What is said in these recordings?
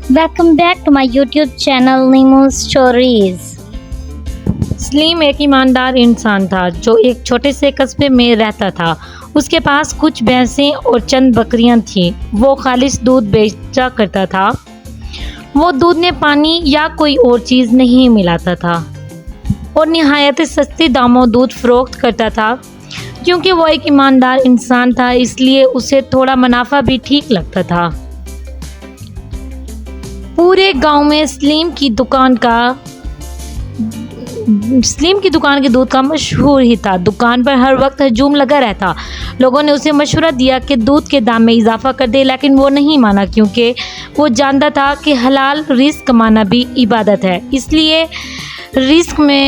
Welcome back to my YouTube channel Nemo Stories. سلیم ایک ایماندار انسان تھا جو ایک چھوٹے سے قصبے میں رہتا تھا۔ اس کے پاس کچھ بھینسیں اور چند بکریاں تھیں۔ وہ خالص دودھ بیچا کرتا تھا۔ وہ دودھ میں پانی یا کوئی اور چیز نہیں ملاتا تھا اور نہایت سستے داموں دودھ فروخت کرتا تھا۔ کیونکہ وہ ایک ایماندار انسان تھا اس لیے اسے تھوڑا منافع بھی ٹھیک لگتا تھا۔ پورے گاؤں میں سلیم کی دکان کے دودھ کا مشہور ہی تھا۔ دکان پر ہر وقت ہجوم لگا رہتا۔ لوگوں نے اسے مشورہ دیا کہ دودھ کے دام میں اضافہ کر دے، لیکن وہ نہیں مانا کیونکہ وہ جانتا تھا کہ حلال رزق کمانا بھی عبادت ہے۔ اس لیے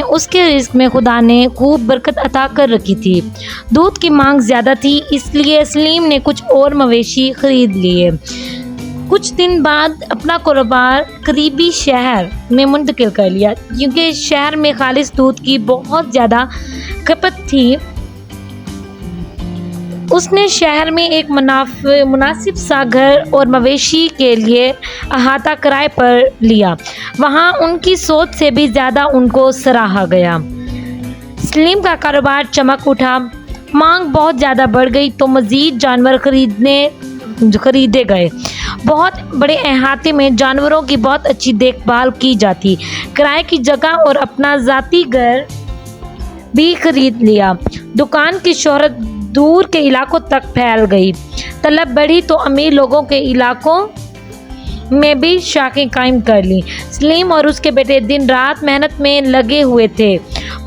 اس کے رزق میں خدا نے خوب برکت عطا کر رکھی تھی۔ دودھ کی مانگ زیادہ تھی اس لیے سلیم نے کچھ اور مویشی خرید لیے۔ کچھ دن بعد اپنا کاروبار قریبی شہر میں منتقل کر لیا کیونکہ شہر میں خالص دودھ کی بہت زیادہ کھپت تھی۔ اس نے شہر میں ایک مناسب سا گھر اور مویشی کے لیے احاطہ کرائے پر لیا۔ وہاں ان کی سوچ سے بھی زیادہ ان کو سراہا گیا۔ سلیم کا کاروبار چمک اٹھا۔ مانگ بہت زیادہ بڑھ گئی تو مزید جانور خریدے گئے۔ بہت بڑے احاطے میں جانوروں کی بہت اچھی دیکھ بھال کی جاتی۔ کرائے کی جگہ اور اپنا ذاتی گھر بھی خرید لیا۔ دکان کی شہرت دور کے علاقوں تک پھیل گئی۔ طلب بڑھی تو امیر لوگوں کے علاقوں میں بھی شاخیں قائم کر لی۔ سلیم اور اس کے بیٹے دن رات محنت میں لگے ہوئے تھے۔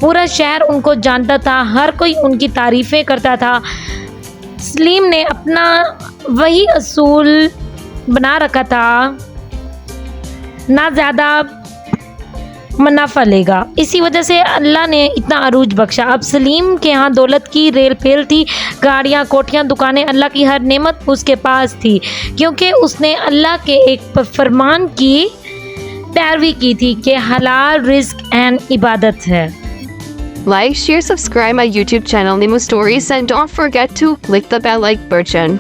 پورا شہر ان کو جانتا تھا۔ ہر کوئی ان کی تعریفیں کرتا تھا۔ سلیم نے اپنا وہی اصول بنا رکھا تھا، نہ زیادہ منافع لے گا۔ اسی وجہ سے اللہ نے اتنا عروج بخشا۔ اب سلیم کے ہاں دولت کی ریل پھیل تھی۔ گاڑیاں، کوٹھیاں، دکانیں، اللہ کی ہر نعمت اس کے پاس تھی کیونکہ اس نے اللہ کے ایک فرمان کی پیروی کی تھی کہ حلال رزق عین عبادت ہے۔ Like, share, subscribe my YouTube channel Nemo Stories, and don't forget to click the bell like button.